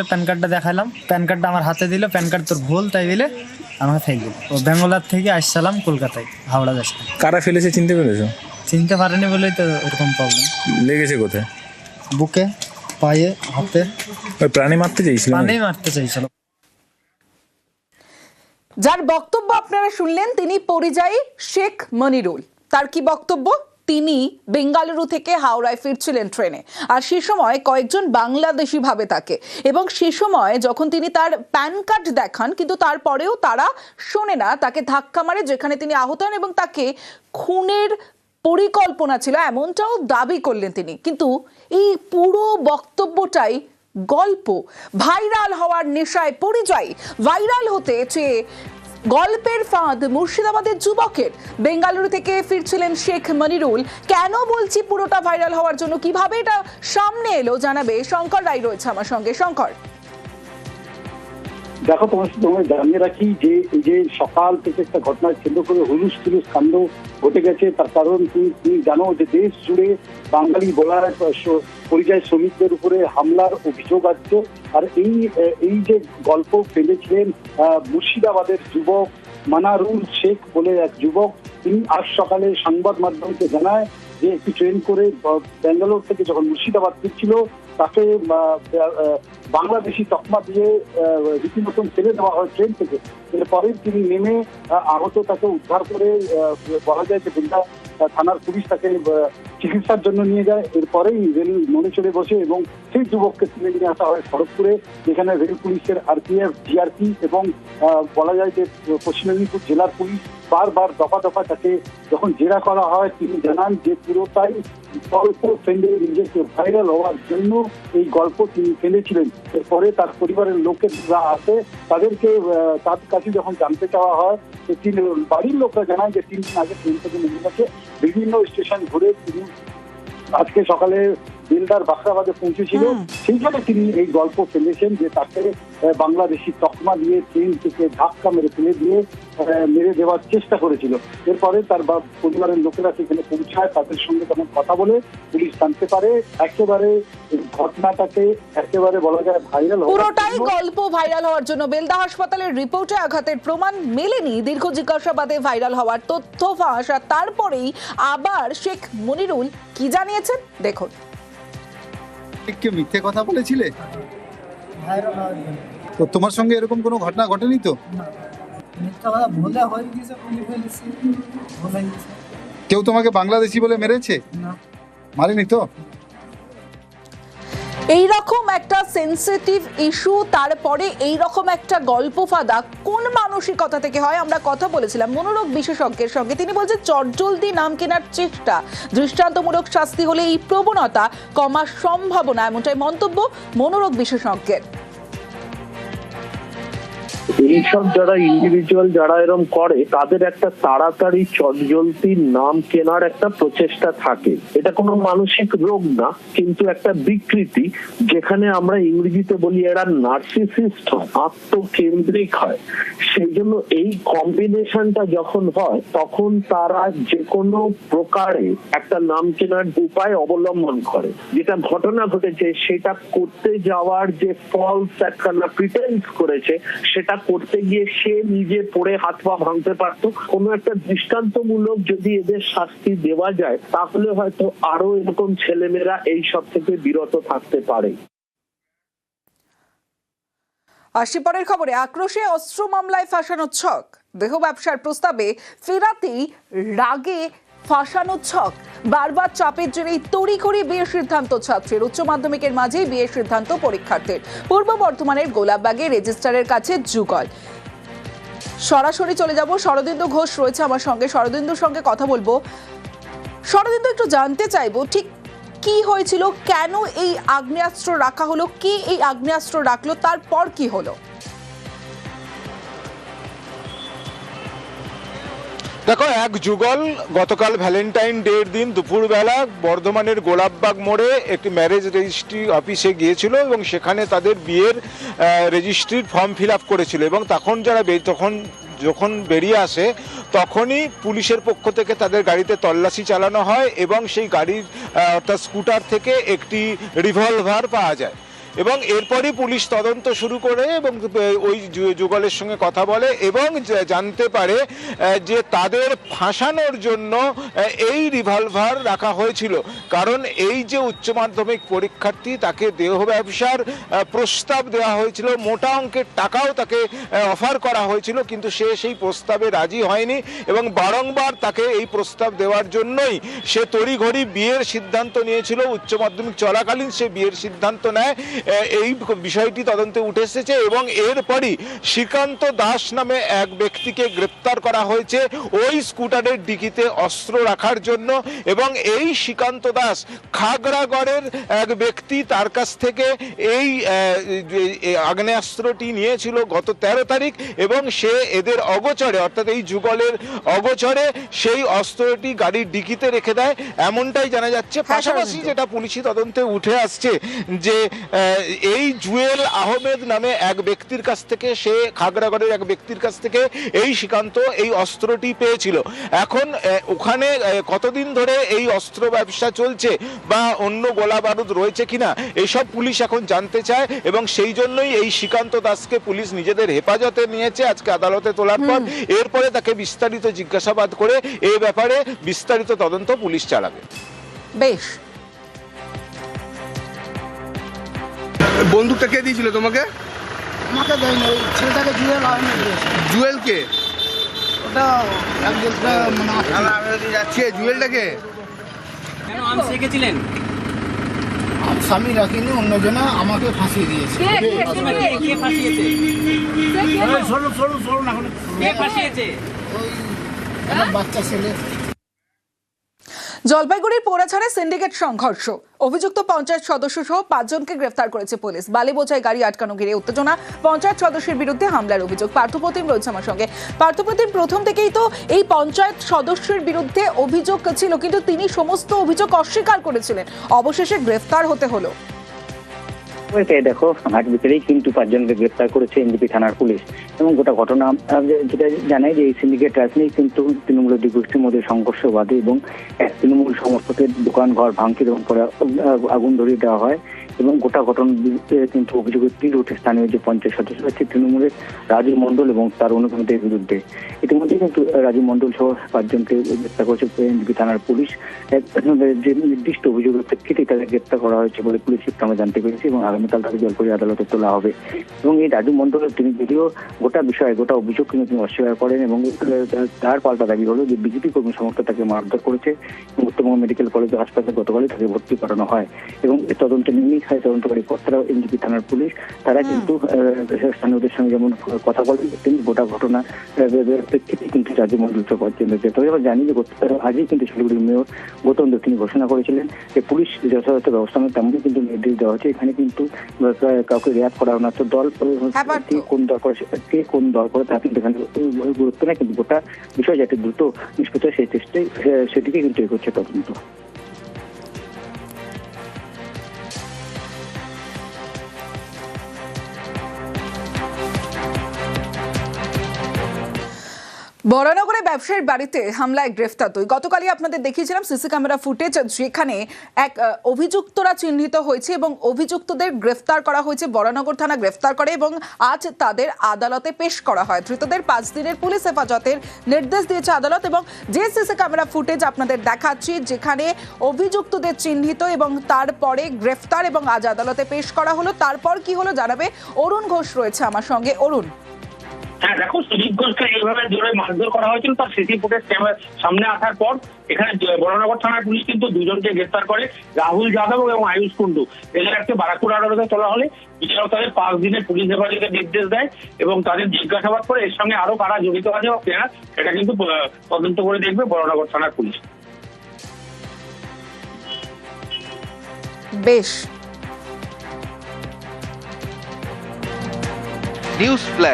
Pan কার্ডটা দেখালাম, pan কার্ডটা আমার হাতে দিল, প্যান কার্ড তোর ভুল তাই বলে আমাকে ফেলে দিল। ও ব্যাঙ্গালোর থেকে আসছিলাম কলকাতায়, হাওড়া যাচ্ছে। কারা ফেলেছে চিনতে পেরেছো? চিনতে পারেনি বলেই তো ওরকম প্রবলেম। লেগেছে কোথায়? বুকে, পায়ে, হাতে। ওই প্রাণী মারতে চাইছিল? প্রাণী মারতে চাইছিল। যার বক্তব্য আপনারা শুনলেন তিনি পরিযায়ী শেখ মনিরুল। তার কি বক্তব্য? তিনি বেঙ্গালুরু থেকে হাওড়ায় ফিরছিলেন ট্রেনে, আর সে সময় কয়েকজন বাংলাদেশি ভাবে তাকে, এবং সে সময় যখন তিনি তার প্যান কার্ড দেখান কিন্তু তারপরেও তারা শোনে না, তাকে ধাক্কা মারে, যেখানে তিনি আহত হন এবং তাকে খুনের পরিকল্পনা ছিল এমনটাও দাবি করলেন তিনি। কিন্তু এই পুরো বক্তব্যটাই গল্প। ভাইরাল হওয়ার নেশায় পরিযায়ী, ভাইরাল হতে চেয়ে গল্পের ফাঁদ মুর্শিদাবাদের যুবকের। বেঙ্গালুরু থেকে ফিরছিলেন শেখ মনিরুল। কেন বলছি পুরোটা ভাইরাল হওয়ার জন্য, কিভাবে এটা সামনে এলো জানাবে শঙ্কর রায়, রয়েছে আমার সঙ্গে। শঙ্কর, দেখো, তোমার জানিয়ে রাখি যে এই যে সকাল থেকে একটা ঘটনার কেন্দ্র করে হুলুস থুলুস কাণ্ড ঘটে গেছে, তার কারণ তুমি জানো যে দেশ জুড়ে বাঙালি বলার পরিযায়ী শ্রমিকদের উপরে হামলার অভিযোগ আসছে। আর এই যে গল্প ফেলেছিলেন মুর্শিদাবাদের যুবক মানারুল শেখ বলে এক যুবক, তিনি আজ সকালে সংবাদ মাধ্যমকে জানায় যে একটি ট্রেন করে ব্যাঙ্গালোর থেকে যখন মুর্শিদাবাদ ফিরছিল তাকে বাংলাদেশি তকমা দিয়ে রীতিমতন ফেলে দেওয়া হয় ট্রেন থেকে। এরপরে তিনি নেমে আহত তাকে উদ্ধার করে বলা যায় যে বৃন্দা থানার পুলিশ তাকে চিকিৎসার জন্য নিয়ে যায়। এরপরেই রেল মনে চড়ে বসে এবং সেই যুবককে তুলে নিয়ে আসা হয় খড়গপুরে, যেখানে রেল পুলিশের আরপিএফ, জিআরপি এবং বলা যায় যে পশ্চিম মেদিনীপুর জেলার পুলিশ বারবার দফা দফা তাকে যখন জেরা করা হয়, তিনি জানান যে পুরোটাই গল্প ফেলে নিজেকে ভাইরাল হওয়ার জন্য এই গল্প তিনি ফেলেছিলেন। এরপরে তার পরিবারের লোকেরা আসে, তাদেরকে তার কাছে যখন জানতে চাওয়া হয়, তিনি বাড়ির লোকরা জানায় যে 3 দিন আগে ট্রেন থেকে নেমে গেছে, বিভিন্ন স্টেশন ঘুরে তিনি আজকে সকালে দিলদার বাখরাবাদে পৌঁছেছিল। সেইখানে তিনি এই গল্প ফেলেছেন যে তাকে বাংলাদেশি তকমা দিয়ে ট্রেন থেকে ধাক্কা মেরে দেওয়ার চেষ্টা করেছিল। এরপরে তার পরিবারের লোকেরা সেখানে পৌঁছায়, তাদের সঙ্গে তখন কথা বলে পুলিশ জানতে পারে একেবারে ঘটনাটাকে একেবারে বলা যায় ভাইরাল, পুরোটাই গল্প ভাইরাল হওয়ার জন্য। বেলদা হাসপাতালের রিপোর্টে আঘাতের প্রমাণ মেলেনি, দীর্ঘ জিজ্ঞাসাবাদে ভাইরাল হওয়ার তথ্য ফাঁস। আর তারপরেই আবার শেখ মনিরুল কি জানিয়েছেন দেখুন। কেউ মিথ্যে কথা বলেছিলে তো? তোমার সঙ্গে এরকম কোনো ঘটনা ঘটেনি তো? কেউ তোমাকে বাংলাদেশি বলে মেরেছে? মারেনি তো? এইরকম একটা সেন্সিটিভ ইস্যু, তারপরে এইরকম একটা গল্প ফাঁদা কোন মানসিকতা থেকে হয়? আমরা কথা বলেছিলাম মনোরোগ বিশেষজ্ঞের সঙ্গে, তিনি বলছেন চটজলদি নাম কেনার চেষ্টা, দৃষ্টান্তমূলক শাস্তি হলে এই প্রবণতা কমার সম্ভাবনা, এমনটাই মন্তব্য মনোরোগ বিশেষজ্ঞের। এইসব যারা ইন্ডিভিজুয়াল যারা এরকম করে তাদের একটা তাড়াতাড়ি চটজলদি নাম কেনার একটা প্রচেষ্টা থাকে। এটা কোনো মানসিক রোগ না, কিন্তু একটা বিকৃতি, যেখানে আমরা ইংরেজিতে বলি এরা নার্সিসিস্ট হয়, আত্মকেন্দ্রিক হয়। সেই জন্য এই কম্বিনেশনটা যখন হয় তখন তারা যে কোনো প্রকারে একটা নাম কেনার উপায় অবলম্বন করে। যেটা ঘটনা ঘটেছে সেটা করতে যাওয়ার যে ফলস একটা প্রিটেন্স করেছে, সেটা করতে গিয়ে সে নিজে পড়ে হাত পা ভাঙতে পারতো। কোনো একটা দৃষ্টান্তমূলক যদি এদের শাস্তি দেওয়া যায় তাহলে হয়তো আরো এরকম ছেলেমেয়েরা এই সব থেকে বিরত থাকতে পারে। আসি পরের খবরে। আক্রোশে অস্ত্র মামলায় ফাঁসানো ছক, দেহ ব্যবসার প্রস্তাবে ফেরাতেই রাগে ফাঁসানো ছক, বারবার চাপের জেরেই তড়িঘড়ি বিয়ের সিদ্ধান্ত ছাত্রের। উচ্চ মাধ্যমিকের মাঝেই বিয়ের সিদ্ধান্ত পরীক্ষার্থীর। পূর্ব বর্ধমানের গোলাপবাগে রেজিস্ট্রারের কাছে যুগল। সরাসরি চলে যাব, শরদিন্দু ঘোষ রয়েছে আমার সঙ্গে, শরদিন্দুর সঙ্গে কথা বলবো। শরদিন্দু, একটু জানতে চাইবো ঠিক কি হয়েছিল, কেন এই আগ্নেয়াস্ত্র রাখা হলো, কে এই আগ্নেয়াস্ত্র রাখলো, তারপর কি হলো? দেখো, এক যুগল গতকাল ভ্যালেন্টাইন ডের দিন দুপুরবেলা বর্ধমানের গোলাপবাগ মোড়ে একটি ম্যারেজ রেজিস্ট্রি অফিসে গিয়েছিল এবং সেখানে তাদের বিয়ের রেজিস্ট্রির ফর্ম ফিল আপ করেছিল। এবং যখন বেরিয়ে আসে তখনই পুলিশের পক্ষ থেকে তাদের গাড়িতে তল্লাশি চালানো হয় এবং সেই গাড়ির অর্থাৎ স্কুটার থেকে একটি রিভলভার পাওয়া যায়। এবং এরপরই পুলিশ তদন্ত শুরু করে এবং ওই যুগলের সঙ্গে কথা বলে এবং জানতে পারে যে তাদের ফাঁসানোর জন্য এই রিভলভার রাখা হয়েছিল। কারণ এই যে উচ্চ মাধ্যমিক পরীক্ষার্থী, তাকে দেহ ব্যবসার প্রস্তাব দেওয়া হয়েছিল, মোটা অঙ্কের টাকাও তাকে অফার করা হয়েছিল, কিন্তু সে সেই প্রস্তাবে রাজি হয়নি এবং বারংবার তাকে এই প্রস্তাব দেওয়ার জন্যই সে তড়িঘড়ি বিয়ের সিদ্ধান্ত নিয়েছিল। উচ্চ মাধ্যমিক চলাকালীন সে বিয়ের সিদ্ধান্ত নেয়, এই বিষয়টি তদন্তে উঠে এসেছে এবং এরপরই শ্রীকান্ত দাস নামে এক ব্যক্তিকে গ্রেপ্তার করা হয়েছে ওই স্কুটারের ডিকিতে অস্ত্র রাখার জন্য। এবং এই শ্রীকান্ত দাস খাগড়াগড়ের এক ব্যক্তি, তার কাছ থেকে এই আগ্নেয়াস্ত্রটি নিয়েছিল গত 13 তারিখ এবং সে এদের অগোচরে, অর্থাৎ এই যুগলের অগোচরে সেই অস্ত্রটি গাড়ির ডিকিতে রেখে দেয়, এমনটাই জানা যাচ্ছে। পাশাপাশি যেটা পুলিশি তদন্তে উঠে আসছে যে এই জুয়েল আহমেদ নামে এক ব্যক্তির কাছ থেকে, সে খাগড়াগড়ের এক ব্যক্তির কাছ থেকে এই শ্রীকান্ত এই অস্ত্রটি পেয়েছিল। এখন ওখানে কতদিন ধরে এই অস্ত্র ব্যবসা চলছে বা অন্য গোলা বারুদ রয়েছে কিনা এইসব পুলিশ এখন জানতে চায় এবং সেই জন্যই এই শ্রীকান্ত দাসকে পুলিশ নিজেদের হেফাজতে নিয়েছে আজকে আদালতে তোলার পর। এরপরে তাকে বিস্তারিত জিজ্ঞাসাবাদ করে এই ব্যাপারে বিস্তারিত তদন্ত পুলিশ চালাবে। বেশ, বন্দুকটা কে দিয়েছিল তোমাকে? আমাকে দেয়নি, ওই ছেলেটাকে জুয়েল আহমেদ দিয়েছে। জুয়েলকে? ওটা একজনটা মানে যাচ্ছে জুয়েলটাকে কেন আম শিখেছিলেন? স্বামী রাখিনি, অন্যজনা আমাকে ফাঁসিয়ে দিয়েছে। কে ফাঁসিয়েছে? কে ফাঁসিয়েছে? ওই একটা বাচ্চা ছেলে। জলপাইগুড়ির পোড়াছাড়ে সিন্ডিকেট সংঘর্ষ, অভিযুক্ত পঞ্চায়েত সদস্য সহ 5 জনকে গ্রেফতার করেছে পুলিশ। বালি বোঝাই গাড়ি আটকানো ঘিরে উত্তেজনা, পঞ্চায়েত সদস্যের বিরুদ্ধে হামলার অভিযোগ। পার্থপ্রতিম রয়েছে আমার সঙ্গে। পার্থপ্রতিম, প্রথম থেকেই তো এই পঞ্চায়েত সদস্যের বিরুদ্ধে অভিযোগ ছিল, কিন্তু তিনি সমস্ত অভিযোগ অস্বীকার করেছিলেন, অবশেষে গ্রেফতার হতে হলো। দেখো, আজ বিকেলেই কিন্তু 5 জনকে গ্রেফতার করেছে এনজিপি থানার পুলিশ এবং গোটা ঘটনা যেটা জানাই যে এই সিন্ডিকেট রাজনীতি কিন্তু তৃণমূলের দুই গোষ্ঠীর মধ্যে সংঘর্ষ বাধে এবং তৃণমূল সমর্থকের দোকান ঘর ভাঙচুর এবং আগুন ধরিয়ে দেওয়া হয় এবং গোটা ঘটনার বিরুদ্ধে কিন্তু অভিযোগের তীর ওঠে স্থানীয় যে পঞ্চায়েত সদস্য আছে তৃণমূলের রাজু মণ্ডল এবং তার অনুগামীদের বিরুদ্ধে। ইতিমধ্যে কিন্তু রাজু মণ্ডল সহ 5 জনকে গ্রেফতার করেছে এনজিপি থানার পুলিশ। যে নির্দিষ্ট অভিযোগের প্রেক্ষিতে তাদের গ্রেফতার করা হয়েছে বলে পুলিশ সূত্রে আমরা জানতে পেরেছি এবং আগামীকাল তাকে জলপাইগুড়ি আদালতে তোলা হবে। এবং এই রাজু মণ্ডলের তিনি যদিও গোটা বিষয়ে গোটা অভিযোগ কিন্তু তিনি অস্বীকার করেন এবং তার পাল্টা দাবি হলো যে বিজেপি কর্মী সমর্থক তাকে মারধর করেছে এবং উত্তরবঙ্গ মেডিকেল কলেজ ও হাসপাতালে গতকালই তাকে ভর্তি করানো হয় এবং এই তদন্তে নির্মিত হয় তদন্তকারী কর্তারা এনজিপি থানার পুলিশ। তারা কিন্তু স্থানীয়দের সঙ্গে যেমন কথা বলেন তিনি গোটা ঘটনা প্রেক্ষিতে কিন্তু রাজু মণ্ডল পর্যন্ত। তবে আমরা জানি যে আজই কিন্তু শিলিগুড়ির মেয়র গৌতম দেব তিনি ঘোষণা করেছিলেন যে পুলিশ যথাযথ ব্যবস্থা নেয়, তেমনই কিন্তু নির্দেশ দেওয়া হচ্ছে। এখানে কিন্তু কাউকে রেয়াত করা না, তো দল কোন দল করে কে কোন দল করে তা কিন্তু এখানে গুরুত্ব নেই, কিন্তু গোটা বিষয় যাতে দ্রুত নিষ্পত্তি হয় সেই চেষ্টাই সেদিকে কিন্তু এগোচ্ছে তদন্ত। বরানগরে ব্যবসায়ীর বাড়িতে হামলায় গ্রেফতার 2। গতকালই আপনাদের দেখিয়েছিলাম সিসি ক্যামেরা ফুটেজ, যেখানে এক অভিযুক্তরা চিহ্নিত হয়েছে এবং অভিযুক্তদের গ্রেফতার করা হয়েছে। বরানগর থানা গ্রেফতার করে এবং আজ তাদের আদালতে পেশ করা হয়। ধৃতদের 5 দিনের পুলিশ হেফাজতের নির্দেশ দিয়েছে আদালত এবং যে সিসি ক্যামেরা ফুটেজ আপনাদের দেখাচ্ছি যেখানে অভিযুক্তদের চিহ্নিত এবং তারপরে গ্রেফতার এবং আজ আদালতে পেশ করা হলো। তারপর কি হলো জানাবে অরুণ ঘোষ রয়েছে আমার সঙ্গে। অরুণ। হ্যাঁ দেখো, সুদীপ ঘোষকে এইভাবে জোরে মারধর করা হয়েছিল তার সিসি ফুটেজ সামনে আসার পর এখানে বরানগর থানার পুলিশ কিন্তু 2 জনকে গ্রেফতার করে, রাহুল যাদব এবং আয়ুষ কুন্ডু। এদেরকে বারাকপুর আদালতে তোলা হলে বিচারক তাদের 5 দিনের পুলিশ হেফাজতের নির্দেশ দেয় এবং তাদের জিজ্ঞাসাবাদ করে এর সঙ্গে আরো কারা জড়িত আছে এটা কিন্তু তদন্ত করে দেখবে বরানগর থানার পুলিশ। বেশ, নিউজ ফ্ল্যাশ।